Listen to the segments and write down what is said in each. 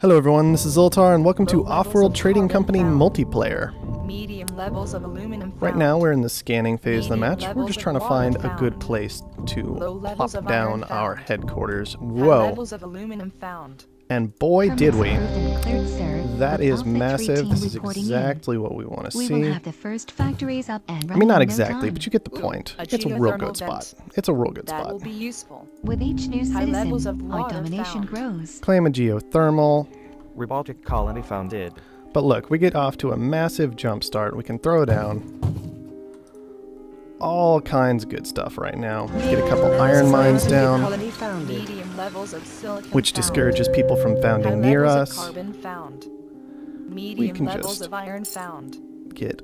Hello everyone, this is Zoltar and welcome to Offworld Trading Company multiplayer. Medium levels of aluminum found. Right now we're in the scanning phase of the Medium match. We're levels just of trying to water find a found. good place Low to levels plop of down iron our found. headquarters. High Whoa! levels of aluminum found. And boy did we! That is Alpha 3 massive. team This is reporting in. exactly what we want to We will see. have the first factories up and I running mean, not in no exactly, time. but you get the point. A It's a real good geothermal spot. vent. It's a real good That spot. will be useful. With each new High levels citizen, of our water domination found. grows. Claim a geothermal. Robotic colony founded. But look, we get off to a massive jump start. We can throw down all kinds of good stuff right now. Get a couple iron mines down, Medium levels of silicon which found. discourages people from High founding near levels us. of carbon found. Medium can levels just of iron found. Get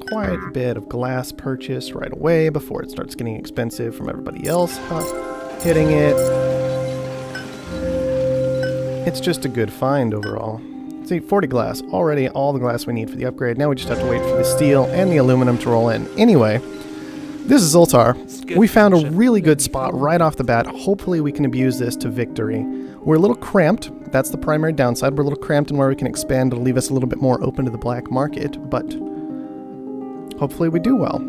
quite a bit of glass purchase right away before it starts getting expensive from everybody else hitting it. It's just a good find overall. See, 40 glass, already all the glass we need for the upgrade. Now we just have to wait for the steel and the aluminum to roll in. Anyway, this is Zoltar. We found a really good spot right off the bat. Hopefully we can abuse this to victory. We're a little cramped. That's the primary downside. We're a little cramped in where we can expand. It'll leave us a little bit more open to the black market, but hopefully we do well.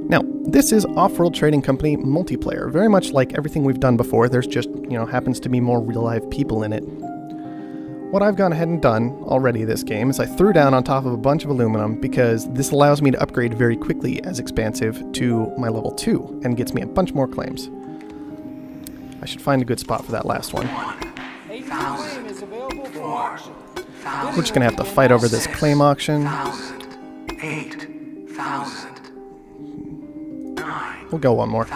Now, this is Offworld Trading Company multiplayer. Very much like everything we've done before. There's just, happens to be more real live people in it. What I've gone ahead and done already this game is I threw down on top of a bunch of aluminum because this allows me to upgrade very quickly as expansive to my level 2 and gets me a bunch more claims. I should find a good spot for that last one. We're just going to have to fight over this claim auction. We'll go one more.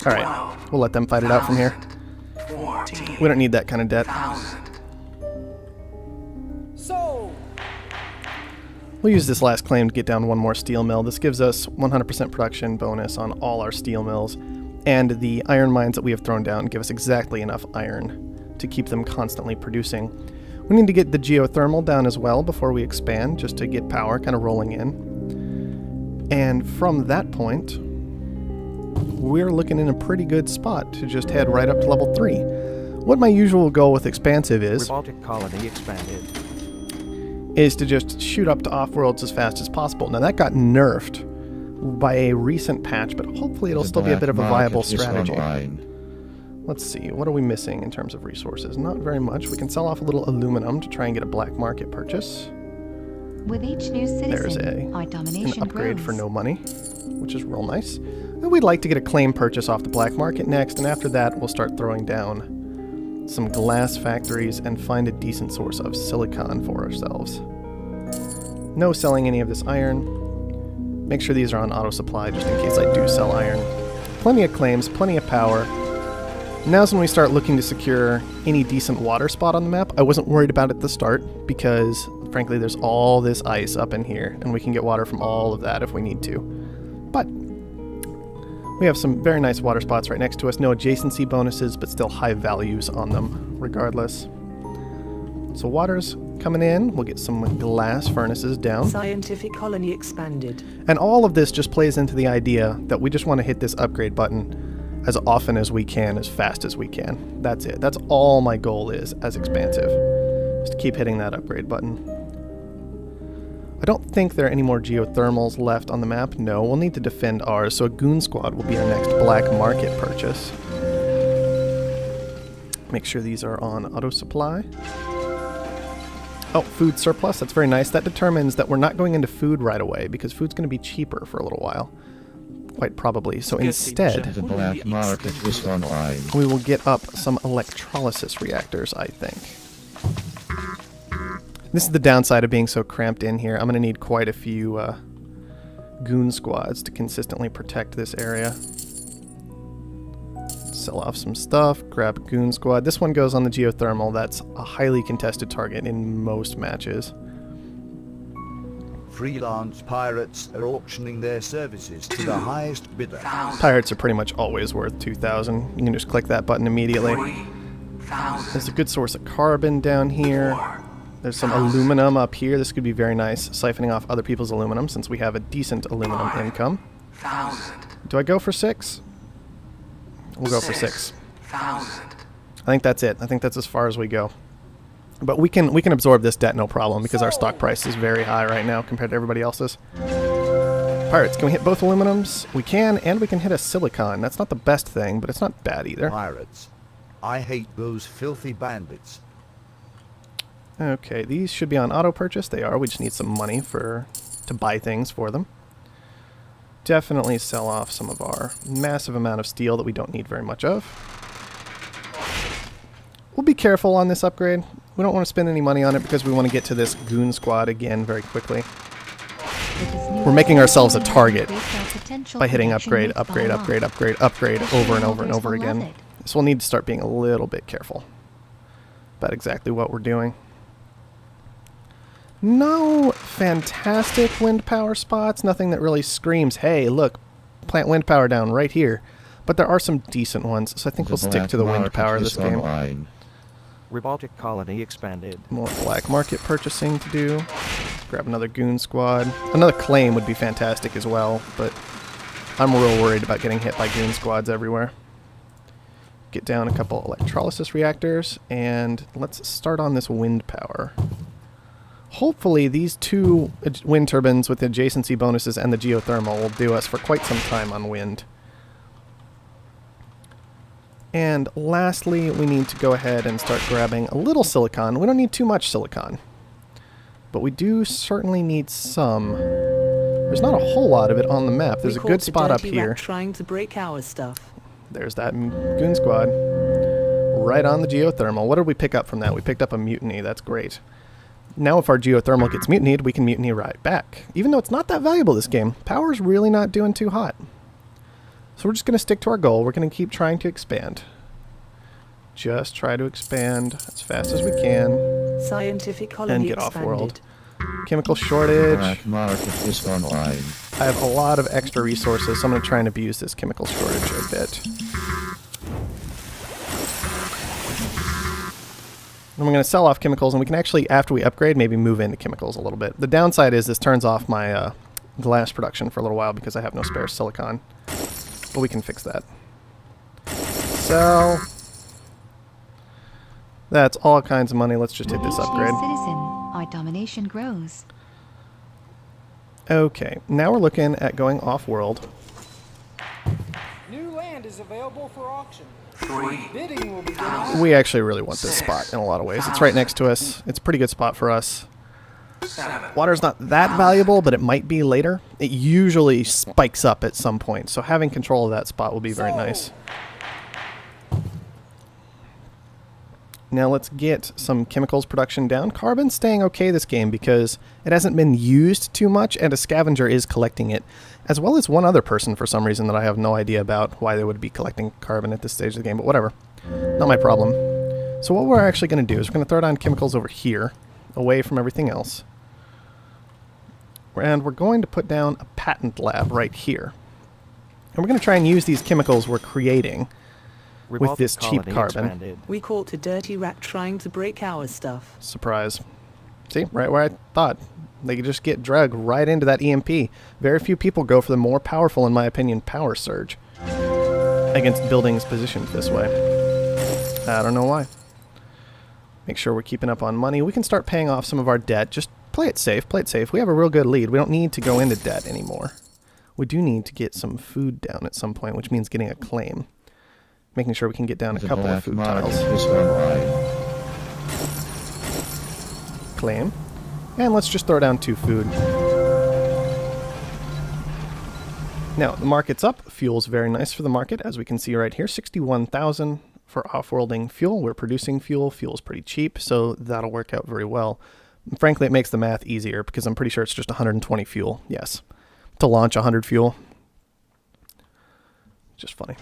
Alright, we'll let them fight it out from here. We don't need that kind of debt. We'll use this last claim to get down one more steel mill. This gives us 100% production bonus on all our steel mills, and the iron mines that we have thrown down give us exactly enough iron to keep them constantly producing. We need to get the geothermal down as well before we expand, just to get power kind of rolling in. And from that point, we're looking in a pretty good spot to just head right up to level 3. What my usual goal with expansive is Robotic colony expanded. to just shoot up to Offworlds as fast as possible. Now that got nerfed by a recent patch, but hopefully it'll still be a bit of a viable strategy. Let's see, what are we missing in terms of resources? Not very much. We can sell off a little aluminum to try and get a black market purchase. With each new There's citizen, our domination an upgrade grows. for no money, which is real nice. And we'd like to get a claim purchase off the black market next, and after that we'll start throwing down some glass factories and find a decent source of silicon for ourselves. No selling any of this iron. Make sure these are on auto supply just in case I do sell iron. Plenty of claims, plenty of power. Now's when we start looking to secure any decent water spot on the map. I wasn't worried about it at the start because, frankly, there's all this ice up in here, and we can get water from all of that if we need to. But we have some very nice water spots right next to us. No adjacency bonuses, but still high values on them, regardless. So water's coming in. We'll get some glass furnaces down. Scientific colony expanded. And all of this just plays into the idea that we just want to hit this upgrade button as often as we can, as fast as we can. That's it. That's all my goal is as expansive. Just to keep hitting that upgrade button. I don't think there are any more geothermals left on the map. No, we'll need to defend ours, so a goon squad will be our next black market purchase. Make sure these are on auto supply. Oh, food surplus. That's very nice. That determines that we're not going into food right away because food's going to be cheaper for a little while. Quite probably. So instead, The black market is online. we will get up some electrolysis reactors, I think. This is the downside of being so cramped in here. I'm going to need quite a few goon squads to consistently protect this area. Sell off some stuff, grab a goon squad. This one goes on the geothermal. That's a highly contested target in most matches. Freelance pirates are auctioning their services to the highest bidder. Pirates are pretty much always worth 2,000. You can just click that button immediately. There's a good source of carbon down here. There's some aluminum up here. This could be very nice, siphoning off other people's aluminum since we have a decent aluminum income. Do I go for 6? We'll go for 6. I think that's it. I think that's as far as we go. But we can absorb this debt no problem because our stock price is very high right now compared to everybody else's. Pirates, can we hit both aluminums? We can, and we can hit a silicon. That's not the best thing, but it's not bad either. Pirates. I hate those filthy bandits. Okay, these should be on auto purchase. They are. We just need some money to buy things for them. Definitely sell off some of our massive amount of steel that we don't need very much of. We'll be careful on this upgrade. We don't want to spend any money on it because we want to get to this goon squad again very quickly. We're making ourselves a target by hitting upgrade, upgrade, upgrade, upgrade, upgrade over and over and over again. So we'll need to start being a little bit careful about exactly what we're doing. No fantastic wind power spots, nothing that really screams, hey, look, plant wind power down right here. But there are some decent ones, so I think we'll stick to the wind power this game. Online. Robotic colony expanded. More black market purchasing to do. Let's grab another goon squad. Another claim would be fantastic as well, but I'm real worried about getting hit by goon squads everywhere. Get down a couple electrolysis reactors, and let's start on this wind power. Hopefully these two wind turbines with the adjacency bonuses and the geothermal will do us for quite some time on wind. And lastly, we need to go ahead and start grabbing a little silicon. We don't need too much silicon, but we do certainly need some. There's not a whole lot of it on the map. There's a good spot up here. Trying to break our stuff. There's that goon squad. Right on the geothermal. What did we pick up from that? We picked up a mutiny. That's great. Now if our geothermal gets mutinied, we can mutiny right back. Even though it's not that valuable this game, power's really not doing too hot. So we're just going to stick to our goal. We're going to keep trying to expand. Just try to expand as fast as we can. Scientific colony and get expanded. off-world. Chemical shortage. Black market is online. I have a lot of extra resources, so I'm going to try and abuse this chemical shortage a bit. And we're going to sell off chemicals, and we can actually, after we upgrade, maybe move into chemicals a little bit. The downside is this turns off my glass production for a little while because I have no spare silicon. But we can fix that. So that's all kinds of money. Let's just hit this upgrade. Citizen, our domination grows. Okay, now we're looking at going off-world. New land is available for auction. Bidding will begin. We actually really want this spot in a lot of ways. It's right next to us. It's a pretty good spot for us. Water's not that valuable, but it might be later. It usually spikes up at some point, so having control of that spot will be very nice. Now let's get some chemicals production down. Carbon's staying okay this game because it hasn't been used too much, and a scavenger is collecting it, as well as one other person for some reason that I have no idea about why they would be collecting carbon at this stage of the game, but whatever. Not my problem. So what we're actually going to do is we're going to throw down chemicals over here, away from everything else. And we're going to put down a patent lab right here. And we're going to try and use these chemicals we're creating with this cheap carbon. Expanded. We caught a dirty rat trying to break our stuff. Surprise. See, right where I thought. They could just get dragged right into that EMP. Very few people go for the more powerful, in my opinion, power surge against buildings positioned this way. I don't know why. Make sure we're keeping up on money. We can start paying off some of our debt. Just play it safe, play it safe. We have a real good lead. We don't need to go into debt anymore. We do need to get some food down at some point, which means getting a claim. Making sure we can get down a The couple of black food market tiles. is online. Claim. And let's just throw down 2 food. Now, the market's up. Fuel's very nice for the market, as we can see right here. 61,000 for off-worlding fuel. We're producing fuel. Fuel's pretty cheap, so that'll work out very well. And frankly, it makes the math easier, because I'm pretty sure it's just 120 fuel. Yes. To launch 100 fuel. Just funny.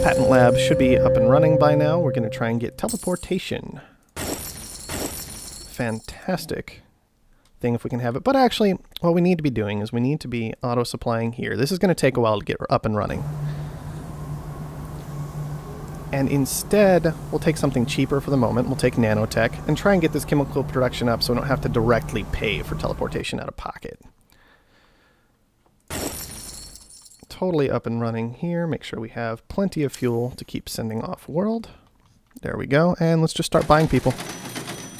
Patent lab should be up and running by now. We're going to try and get teleportation. Fantastic thing if we can have it. But actually, what we need to be doing is we need to be auto-supplying here. This is going to take a while to get up and running. And instead, we'll take something cheaper for the moment. We'll take nanotech and try and get this chemical production up so we don't have to directly pay for teleportation out of pocket. totally up and running here. Make sure we have plenty of fuel to keep sending off-world. There we go. And let's just start buying people.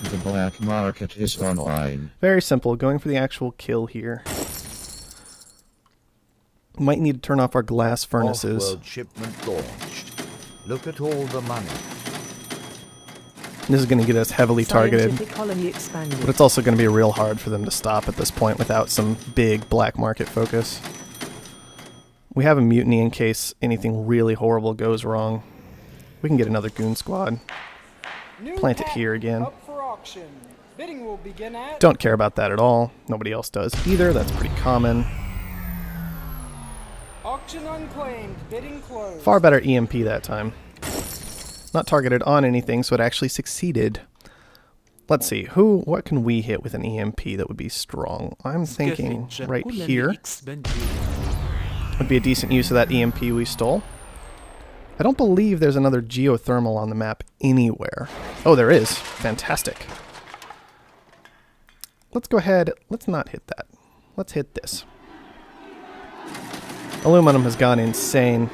The black market is online. Very simple. Going for the actual kill here. Might need to turn off our glass furnaces. Offworld shipment launched. Look at all the money. This is going to get us heavily targeted. Scientific colony expanded. But it's also going to be real hard for them to stop at this point without some big black market focus. We have a mutiny in case anything really horrible goes wrong. We can get another goon squad. New Plant it patent here again. Up for auction. Bidding will begin at Don't care about that at all. Nobody else does either. That's pretty common. auction unclaimed. Bidding closed. Far better EMP that time. Not targeted on anything, so it actually succeeded. Let's see, what can we hit with an EMP that would be strong? I'm thinking right here would be a decent use of that EMP we stole. I don't believe there's another geothermal on the map anywhere. Oh, there is. Fantastic. Let's go ahead. Let's not hit that. Let's hit this. Aluminum has gone insane.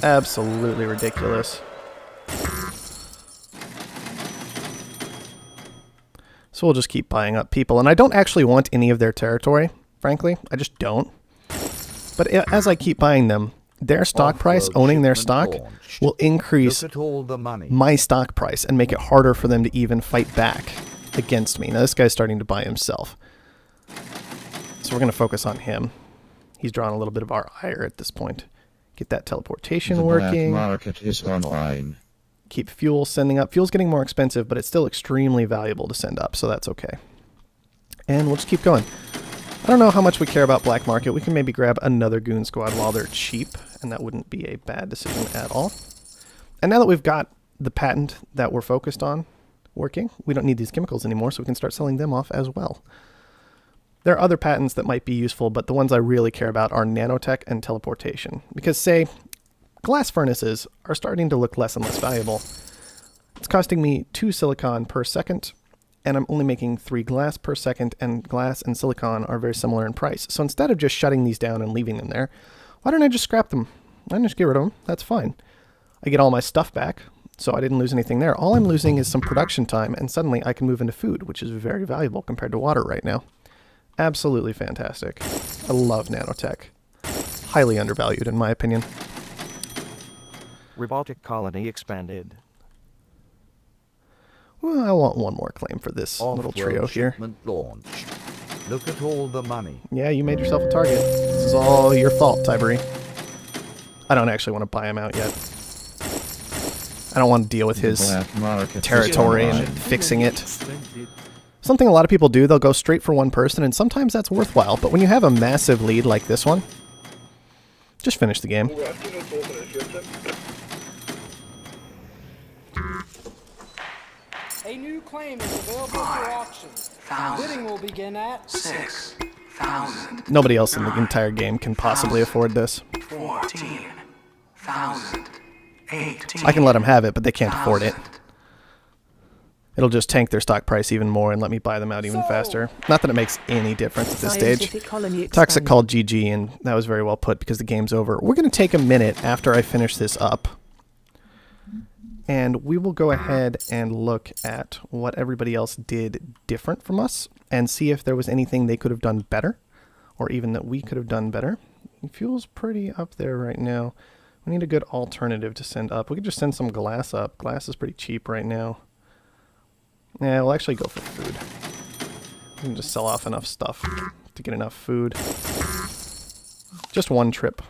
Absolutely ridiculous. So we'll just keep buying up people. And I don't actually want any of their territory, frankly. I just don't. But as I keep buying them, their stock price, owning their stock, will increase Look at all the money. my stock price and make it harder for them to even fight back against me. Now this guy's starting to buy himself. So we're going to focus on him. He's drawing a little bit of our ire at this point. Get that teleportation The working. black market is online. Keep fuel sending up. Fuel's getting more expensive, but it's still extremely valuable to send up, so that's okay. And we'll just keep going. I don't know how much we care about black market. We can maybe grab another goon squad while they're cheap, and that wouldn't be a bad decision at all. And now that we've got the patent that we're focused on working, we don't need these chemicals anymore, so we can start selling them off as well. There are other patents that might be useful, but the ones I really care about are nanotech and teleportation. Because, say, glass furnaces are starting to look less and less valuable. It's costing me 2 silicon per second, and I'm only making 3 glass per second, and glass and silicon are very similar in price. So instead of just shutting these down and leaving them there, why don't I just scrap them? I can just get rid of them. That's fine. I get all my stuff back, so I didn't lose anything there. All I'm losing is some production time, and suddenly I can move into food, which is very valuable compared to water right now. Absolutely fantastic. I love nanotech. Highly undervalued, in my opinion. Robotic colony expanded. Well, I want one more claim for this little trio Offworld here. shipment launched. Look at all the money. Yeah, you made yourself a target. This is all your fault, Tyberi. I don't actually want to buy him out yet. I don't want to deal with The his black market is territory and online. fixing it. Something a lot of people do, they'll go straight for one person, and sometimes that's worthwhile. But when you have a massive lead like this one, just finish the game. A new claim is available for auction. Bidding will begin at 6,000, Nobody else in the entire game can possibly afford this. 14,000, 18. I can let them have it, but they can't afford it. It'll just tank their stock price even more and let me buy them out even faster. Not that it makes any difference at this stage. Scientific colony Toxic expanded. called GG, and that was very well put because the game's over. We're going to take a minute after I finish this up, and we will go ahead and look at what everybody else did different from us and see if there was anything they could have done better, or even that we could have done better. Fuel's pretty up there right now. We need a good alternative to send up. We could just send some glass up. Glass is pretty cheap right now. Yeah, we'll actually go for food. We can just sell off enough stuff to get enough food. Just one trip.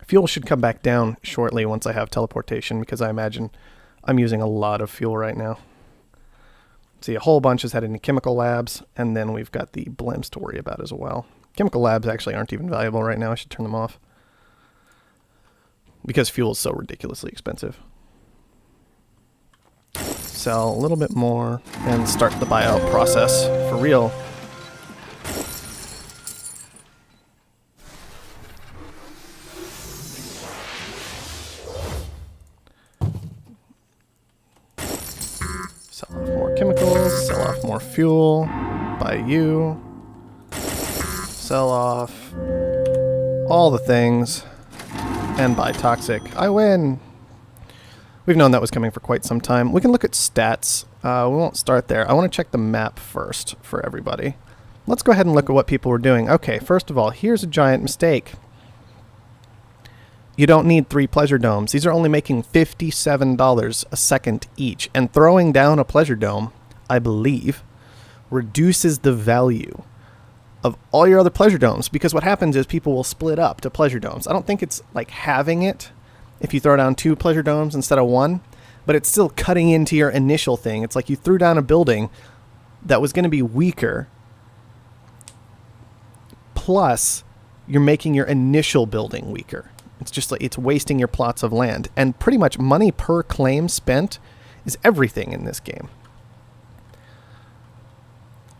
Fuel should come back down shortly once I have teleportation, because I imagine I'm using a lot of fuel right now. See, a whole bunch is heading to chemical labs, and then we've got the blimps to worry about as well. Chemical labs actually aren't even valuable right now. I should turn them off, because fuel is so ridiculously expensive. Sell a little bit more and start the buyout process for real. Sell off more chemicals, sell off more fuel, buy you, sell off. all the things, and buy toxic. I win! We've known that was coming for quite some time. We can look at stats. We won't start there. I want to check the map first for everybody. Let's go ahead and look at what people were doing. Okay, first of all, here's a giant mistake. You don't need 3 pleasure domes. These are only making $57 a second each. And throwing down a pleasure dome, I believe, reduces the value of all your other pleasure domes. Because what happens is people will split up to pleasure domes. I don't think it's like having it if you throw down 2 pleasure domes instead of 1. But it's still cutting into your initial thing. It's like you threw down a building that was going to be weaker. Plus, you're making your initial building weaker. It's just like it's wasting your plots of land. And pretty much money per claim spent is everything in this game.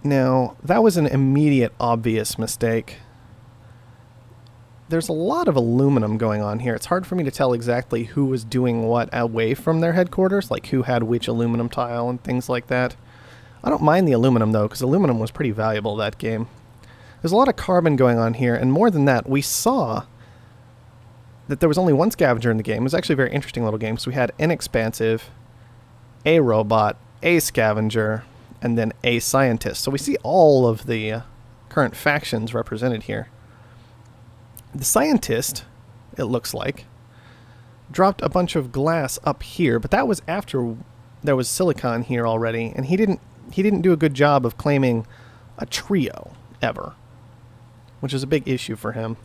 Now, that was an immediate, obvious mistake. There's a lot of aluminum going on here. It's hard for me to tell exactly who was doing what away from their headquarters, like who had which aluminum tile and things like that. I don't mind the aluminum, though, because aluminum was pretty valuable that game. There's a lot of carbon going on here, and more than that, we saw that there was only one scavenger in the game. It was actually a very interesting little game. So we had an expansive, a robot, a scavenger, and then a scientist. So we see all of the current factions represented here. The scientist, it looks like, dropped a bunch of glass up here, but that was after there was silicon here already, and he didn't do a good job of claiming a trio ever, which is a big issue for him.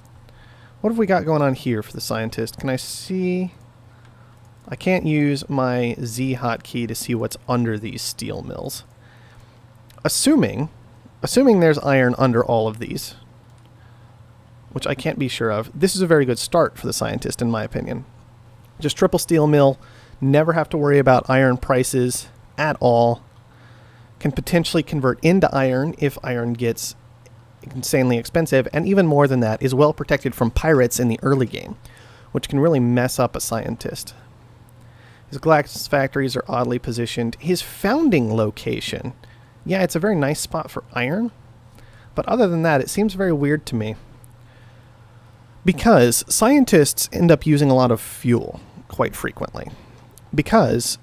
What have we got going on here for the scientist? Can I see? I can't use my Z hotkey to see what's under these steel mills. Assuming there's iron under all of these, which I can't be sure of, this is a very good start for the scientist, in my opinion. Just triple steel mill, never have to worry about iron prices at all. Can potentially convert into iron if iron gets insanely expensive, and even more than that, is well protected from pirates in the early game, which can really mess up a scientist. His glass factories are oddly positioned. His founding location, yeah, it's a very nice spot for iron, but other than that, it seems very weird to me. Because scientists end up using a lot of fuel quite frequently, because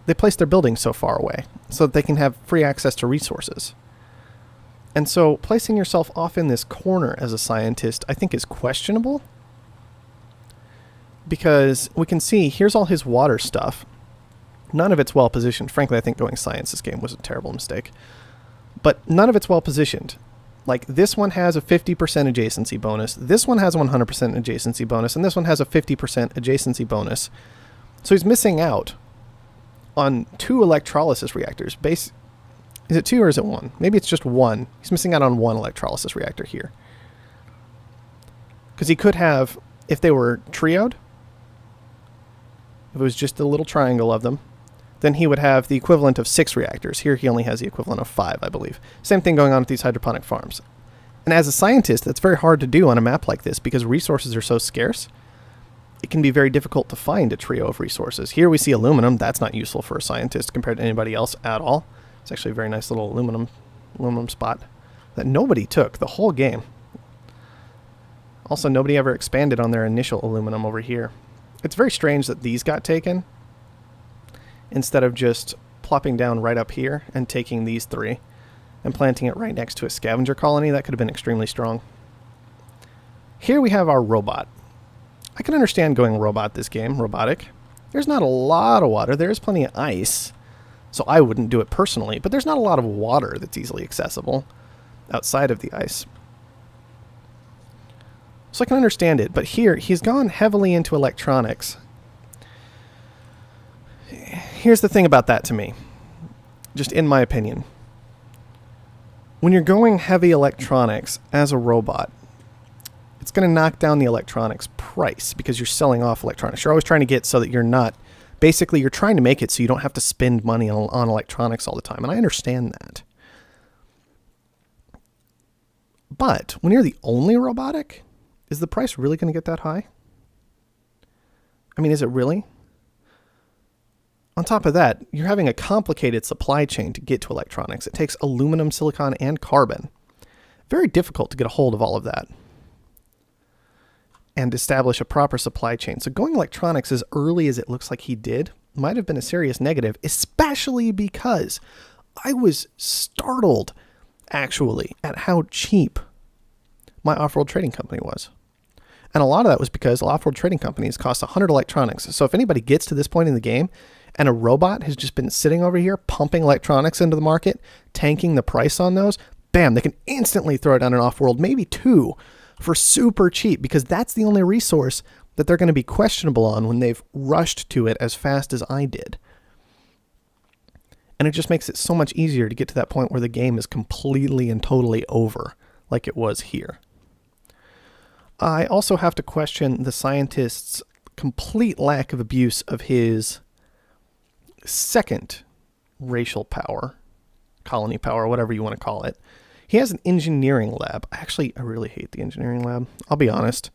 they place their buildings so far away, so that they can have free access to resources. And so placing yourself off in this corner as a scientist, I think, is questionable. Because we can see, here's all his water stuff. None of it's well positioned. Frankly, I think going science this game was a terrible mistake. But none of it's well positioned. Like, this one has a 50% adjacency bonus. This one has a 100% adjacency bonus. And this one has a 50% adjacency bonus. So he's missing out on 2 electrolysis reactors. Is it 2 or is it 1? Maybe it's just 1. He's missing out on 1 electrolysis reactor here. Because he could have, if they were trioed, if it was just a little triangle of them, then he would have the equivalent of 6 reactors. Here he only has the equivalent of 5, I believe. Same thing going on with these hydroponic farms. And as a scientist, that's very hard to do on a map like this because resources are so scarce. It can be very difficult to find a trio of resources. Here we see aluminum. That's not useful for a scientist compared to anybody else at all. It's actually a very nice little aluminum spot that nobody took the whole game. Also, nobody ever expanded on their initial aluminum over here. It's very strange that these got taken instead of just plopping down right up here and taking these 3 and planting it right next to a scavenger colony. That could have been extremely strong. Here we have our robot. I can understand going robot this game, robotic. There's not a lot of water. There's plenty of ice. So I wouldn't do it personally, but there's not a lot of water that's easily accessible outside of the ice. So I can understand it, but here he's gone heavily into electronics. Here's the thing about that to me, just in my opinion. When you're going heavy electronics as a robot, it's going to knock down the electronics price because you're selling off electronics. You're always trying to get so that you're not... Basically, you're trying to make it so you don't have to spend money on electronics all the time, and I understand that. But when you're the only robotic, is the price really going to get that high? I mean, is it really? On top of that, you're having a complicated supply chain to get to electronics. It takes aluminum, silicon, and carbon. Very difficult to get a hold of all of that. and establish a proper supply chain. So going electronics as early as it looks like he did might have been a serious negative, especially because I was startled, actually, at how cheap my Offworld trading company was. And a lot of that was because Offworld trading companies cost 100 electronics. So if anybody gets to this point in the game and a robot has just been sitting over here pumping electronics into the market, tanking the price on those, bam, they can instantly throw down an Offworld, maybe 2, for super cheap, because that's the only resource that they're going to be questionable on when they've rushed to it as fast as I did. And it just makes it so much easier to get to that point where the game is completely and totally over, like it was here. I also have to question the scientist's complete lack of abuse of his second racial power, colony power, whatever you want to call it. He has an engineering lab. I really hate the engineering lab. I'll be honest.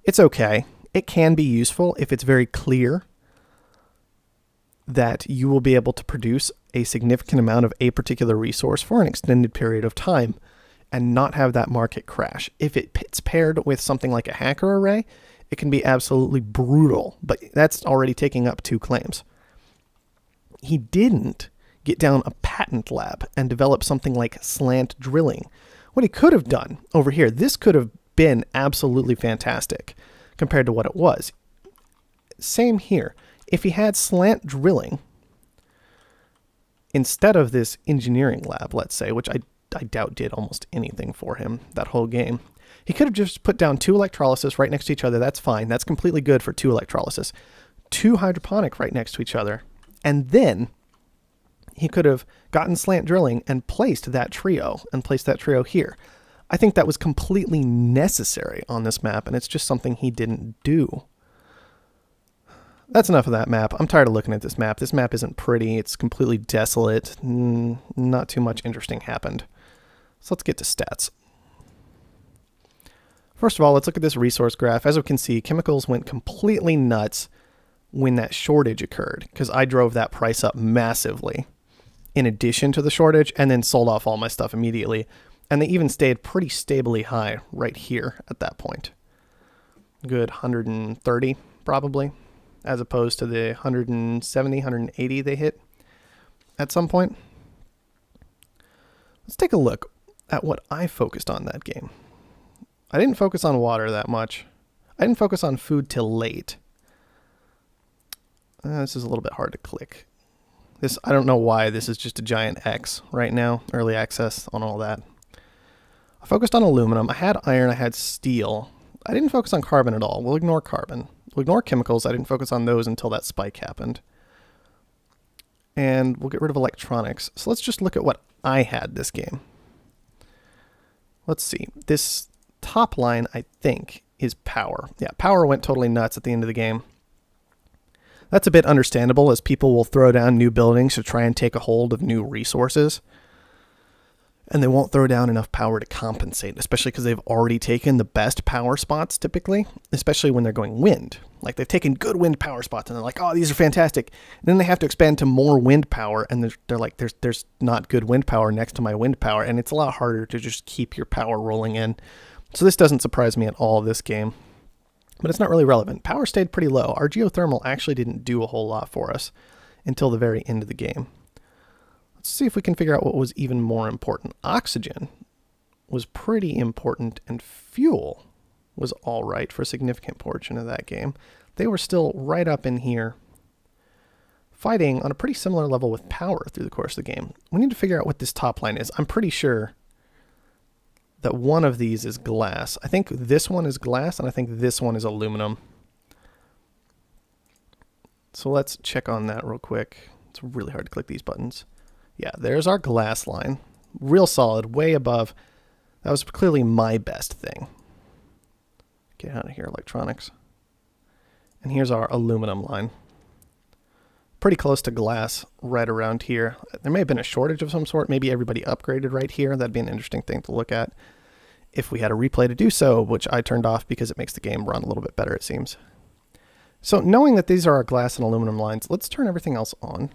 It's okay. It can be useful if it's very clear that you will be able to produce a significant amount of a particular resource for an extended period of time and not have that market crash. If it's paired with something like a hacker array, it can be absolutely brutal, but that's already taking up 2 claims. He didn't get down a patent lab and develop something like slant drilling. What he could have done over here, this could have been absolutely fantastic compared to what it was. Same here. If he had slant drilling instead of this engineering lab, let's say, which I doubt did almost anything for him that whole game, he could have just put down 2 electrolysis right next to each other. That's fine. That's completely good for 2 electrolysis. 2 hydroponic right next to each other. And then he could have gotten slant drilling and placed that trio here. I think that was completely necessary on this map, and it's just something he didn't do. That's enough of that map. I'm tired of looking at this map. This map isn't pretty. It's completely desolate. Not too much interesting happened. So let's get to stats. First of all, let's look at this resource graph. As we can see, chemicals went completely nuts when that shortage occurred, because I drove that price up massively in addition to the shortage, and then sold off all my stuff immediately. And they even stayed pretty stably high right here at that point. Good 130 probably, as opposed to the 170, 180 they hit at some point. Let's take a look at what I focused on that game. I didn't focus on water that much. I didn't focus on food till late. This is a little bit hard to click. I don't know why this is just a giant X right now. Early access on all that. I focused on aluminum. I had iron. I had steel. I didn't focus on carbon at all. We'll ignore carbon. We'll ignore chemicals. I didn't focus on those until that spike happened. And we'll get rid of electronics. So let's just look at what I had this game. Let's see. This top line, I think, is power. Yeah, power went totally nuts at the end of the game. That's a bit understandable, as people will throw down new buildings to try and take a hold of new resources. And they won't throw down enough power to compensate, especially because they've already taken the best power spots typically, especially when they're going wind. Like, they've taken good wind power spots and they're like, oh, these are fantastic. And then they have to expand to more wind power, and they're like, there's not good wind power next to my wind power, and it's a lot harder to just keep your power rolling in. So this doesn't surprise me at all, this game. But it's not really relevant. Power stayed pretty low. Our geothermal actually didn't do a whole lot for us until the very end of the game. Let's see if we can figure out what was even more important. Oxygen was pretty important, and fuel was all right for a significant portion of that game. They were still right up in here, fighting on a pretty similar level with power through the course of the game. We need to figure out what this top line is. I'm pretty sure that one of these is glass. I think this one is glass, and I think this one is aluminum. So let's check on that real quick. It's really hard to click these buttons. Yeah, there's our glass line. Real solid, way above. That was clearly my best thing. Get out of here, electronics. And here's our aluminum line. Pretty close to glass right around here. There may have been a shortage of some sort. Maybe everybody upgraded right here. That'd be an interesting thing to look at if we had a replay to do so, which I turned off because it makes the game run a little bit better, it seems. So knowing that these are our glass and aluminum lines, let's turn everything else on.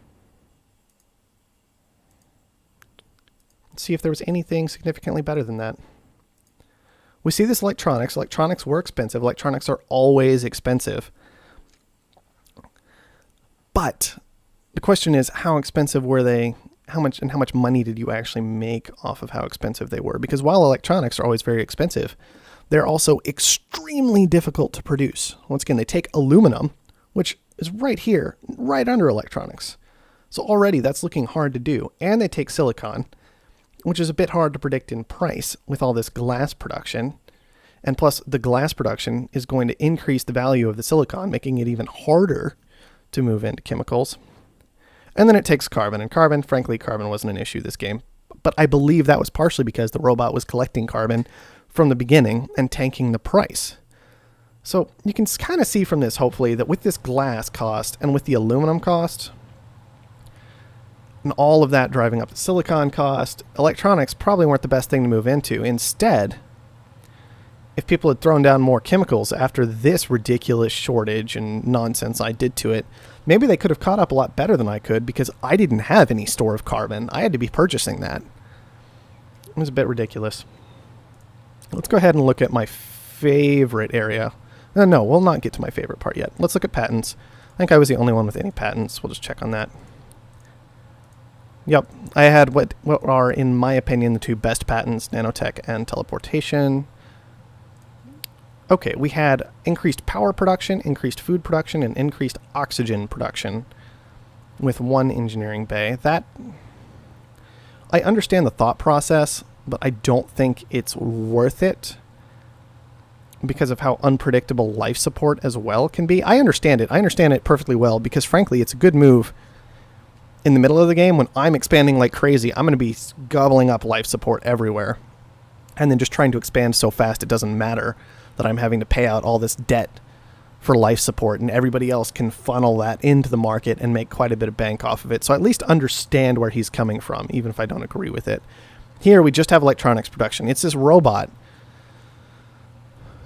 Let's see if there was anything significantly better than that. We see this electronics. Electronics were expensive. Electronics are always expensive. But the question is, how expensive were they? How much money did you actually make off of how expensive they were? Because while electronics are always very expensive, they're also extremely difficult to produce. Once again, they take aluminum, which is right here, right under electronics. So already that's looking hard to do. And they take silicon, which is a bit hard to predict in price with all this glass production. And plus, the glass production is going to increase the value of the silicon, making it even harder to move into chemicals. And then it takes carbon. And carbon, frankly, carbon wasn't an issue this game. But I believe that was partially because the robot was collecting carbon from the beginning and tanking the price. So you can kind of see from this, hopefully, that with this glass cost and with the aluminum cost, and all of that driving up the silicon cost, electronics probably weren't the best thing to move into. Instead, if people had thrown down more chemicals after this ridiculous shortage and nonsense I did to it, maybe they could have caught up a lot better than I could, because I didn't have any store of carbon. I had to be purchasing that. It was a bit ridiculous. Let's go ahead and look at my favorite area. No, we'll not get to my favorite part yet. Let's look at patents. I think I was the only one with any patents. We'll just check on that. Yep, I had what are, in my opinion, the two best patents, nanotech and teleportation. Okay, we had increased power production, increased food production, and increased oxygen production with one engineering bay. That, I understand the thought process, but I don't think it's worth it because of how unpredictable life support as well can be. I understand it. I understand it perfectly well because, frankly, it's a good move in the middle of the game when I'm expanding like crazy. I'm going to be gobbling up life support everywhere and then just trying to expand so fast it doesn't matter that I'm having to pay out all this debt for life support, and everybody else can funnel that into the market and make quite a bit of bank off of it. So I at least understand where he's coming from, even if I don't agree with it. Here we just have electronics production. It's this robot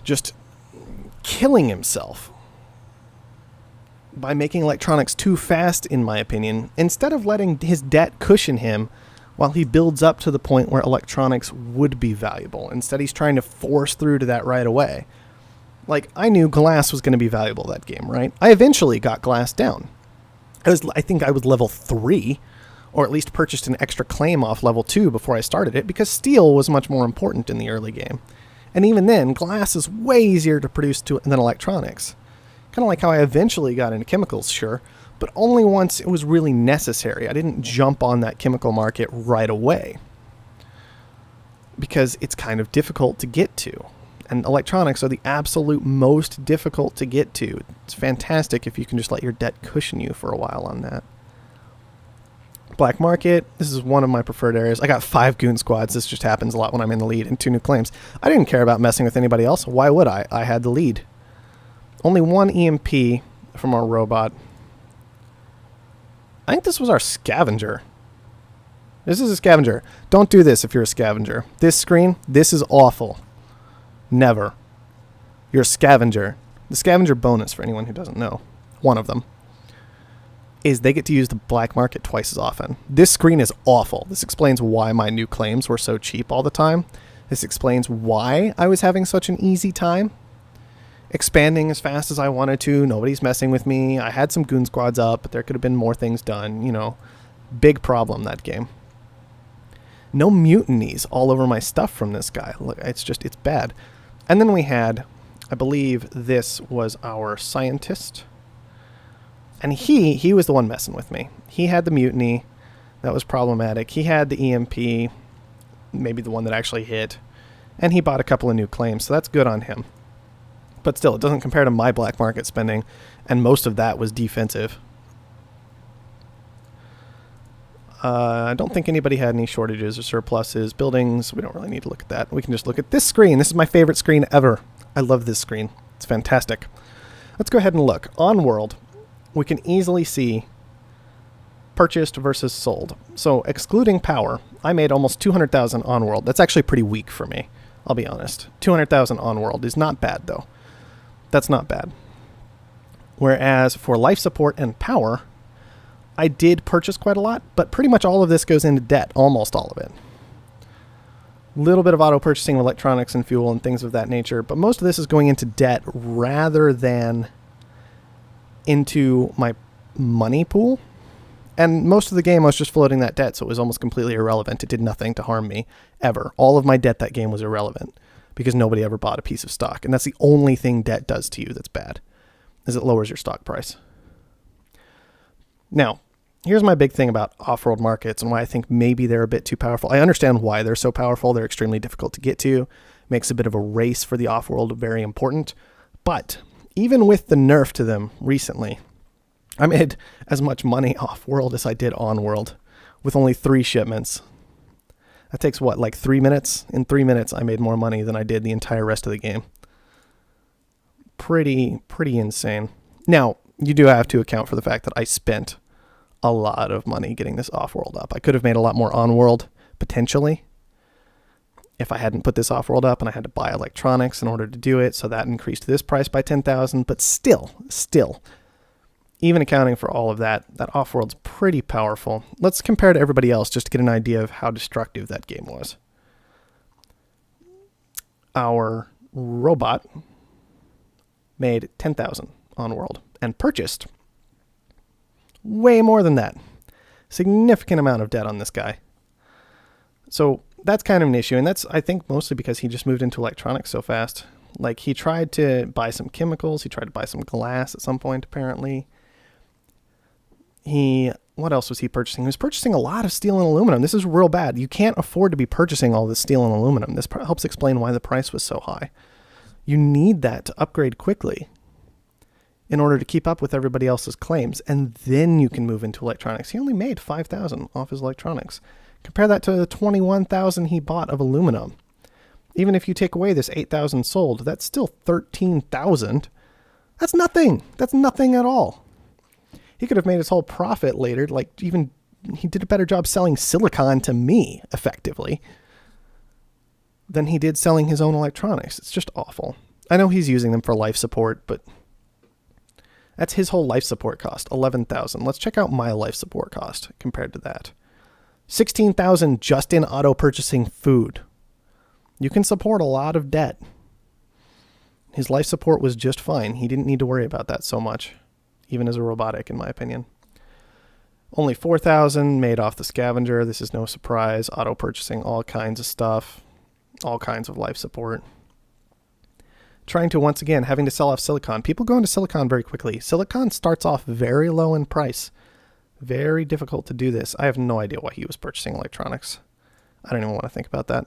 just killing himself by making electronics too fast, in my opinion, instead of letting his debt cushion him while he builds up to the point where electronics would be valuable. Instead, he's trying to force through to that right away. Like, I knew glass was going to be valuable that game, right? I eventually got glass down. I think I was level 3, or at least purchased an extra claim off level 2 before I started it, because steel was much more important in the early game. And even then, glass is way easier to produce than electronics. Kind of like how I eventually got into chemicals, sure, but only once it was really necessary. I didn't jump on that chemical market right away because it's kind of difficult to get to. And electronics are the absolute most difficult to get to. It's fantastic if you can just let your debt cushion you for a while on that. Black market, this is one of my preferred areas. I got 5 goon squads. This just happens a lot when I'm in the lead, and 2 new claims. I didn't care about messing with anybody else. Why would I? I had the lead. Only 1 EMP from our robot. I think this was our scavenger. This is a scavenger. Don't do this if you're a scavenger. This screen, this is awful. Never. You're a scavenger. The scavenger bonus, for anyone who doesn't know, one of them, is they get to use the black market twice as often. This screen is awful. This explains why my new claims were so cheap all the time. This explains why I was having such an easy time expanding as fast as I wanted to. Nobody's messing with me. I had some goon squads up, but there could have been more things done. You know, big problem that game. No mutinies all over my stuff from this guy. Look, it's bad. And then we had, I believe this was our scientist. And he was the one messing with me. He had the mutiny. That was problematic. He had the EMP, maybe the one that actually hit. And he bought a couple of new claims, so that's good on him. But still, it doesn't compare to my black market spending, and most of that was defensive. I don't think anybody had any shortages or surpluses. Buildings, we don't really need to look at that. We can just look at this screen. This is my favorite screen ever. I love this screen. It's fantastic. Let's go ahead and look. On world, we can easily see purchased versus sold. So excluding power, I made almost 200,000 on world. That's actually pretty weak for me, I'll be honest. 200,000 on world is not bad, though. That's not bad. Whereas for life support and power, I did purchase quite a lot, but pretty much all of this goes into debt, almost all of it. Little bit of auto purchasing of electronics and fuel and things of that nature, but most of this is going into debt rather than into my money pool. And most of the game I was just floating that debt, so it was almost completely irrelevant. It did nothing to harm me, ever. All of my debt that game was irrelevant because nobody ever bought a piece of stock. And that's the only thing debt does to you that's bad, is it lowers your stock price. Now, here's my big thing about off-world markets and why I think maybe they're a bit too powerful. I understand why they're so powerful. They're extremely difficult to get to. Makes a bit of a race for the off-world very important. But even with the nerf to them recently, I made as much money off-world as I did on-world with only 3 shipments. That takes what, like 3 minutes? In 3 minutes, I made more money than I did the entire rest of the game. Pretty insane. Now, you do have to account for the fact that I spent a lot of money getting this off-world up. I could have made a lot more on-world, potentially, if I hadn't put this off-world up and I had to buy electronics in order to do it, so that increased this price by 10,000, but still, even accounting for all of that, that off-world's pretty powerful. Let's compare to everybody else just to get an idea of how destructive that game was. Our robot made 10,000 on-world and purchased way more than that. Significant amount of debt on this guy. So that's kind of an issue, and that's, I think, mostly because he just moved into electronics so fast. Like, he tried to buy some chemicals, he tried to buy some glass at some point, apparently. What else was he purchasing? He was purchasing a lot of steel and aluminum. This is real bad. You can't afford to be purchasing all this steel and aluminum. This helps explain why the price was so high. You need that to upgrade quickly in order to keep up with everybody else's claims, and then you can move into electronics. He only made 5,000 off his electronics. Compare that to the 21,000 he bought of aluminum. Even if you take away this 8,000 sold, that's still 13,000. That's nothing. That's nothing at all. He could have made his whole profit later. Like, even he did a better job selling silicon to me, effectively, than he did selling his own electronics. It's just awful. I know he's using them for life support, but that's his whole life support cost, 11,000. Let's check out my life support cost compared to that. 16,000 just in auto purchasing food. You can support a lot of debt. His life support was just fine. He didn't need to worry about that so much, even as a robotic, in my opinion. Only 4,000 made off the scavenger. This is no surprise. Auto purchasing all kinds of stuff, all kinds of life support. Trying to, once again, having to sell off silicon. People go into silicon very quickly. Silicon starts off very low in price. Very difficult to do this. I have no idea why he was purchasing electronics. I don't even want to think about that.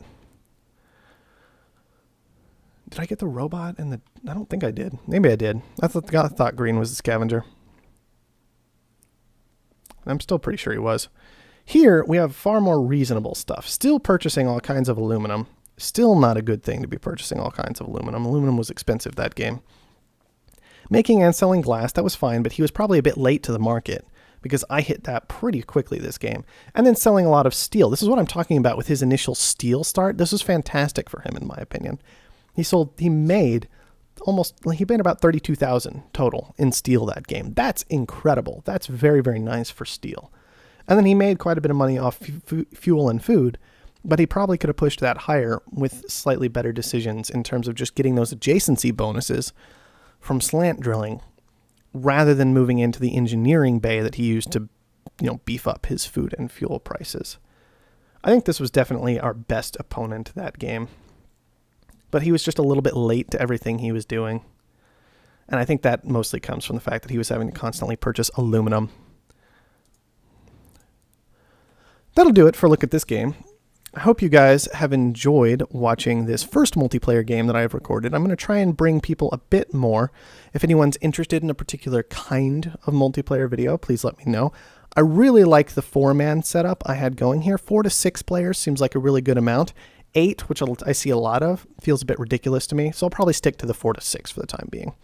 Did I get the robot and the... I don't think I did. Maybe I did. I thought green was the scavenger. I'm still pretty sure he was. Here, we have far more reasonable stuff. Still purchasing all kinds of aluminum. Still not a good thing to be purchasing all kinds of aluminum. Aluminum was expensive that game. Making and selling glass, that was fine, but he was probably a bit late to the market because I hit that pretty quickly this game. And then selling a lot of steel. This is what I'm talking about with his initial steel start. This was fantastic for him, in my opinion. He made about 32,000 total in steel that game. That's incredible. That's very, very nice for steel. And then he made quite a bit of money off fuel and food, but he probably could have pushed that higher with slightly better decisions in terms of just getting those adjacency bonuses from slant drilling rather than moving into the engineering bay that he used to, beef up his food and fuel prices. I think this was definitely our best opponent that game. But he was just a little bit late to everything he was doing. And I think that mostly comes from the fact that he was having to constantly purchase aluminum. That'll do it for a look at this game. I hope you guys have enjoyed watching this first multiplayer game that I have recorded. I'm going to try and bring people a bit more. If anyone's interested in a particular kind of multiplayer video, please let me know. I really like the 4-man setup I had going here. 4 to 6 players seems like a really good amount. 8, which I see a lot of, feels a bit ridiculous to me, so I'll probably stick to the 4 to 6 for the time being.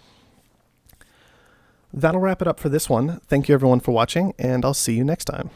That'll wrap it up for this one. Thank you everyone for watching, and I'll see you next time.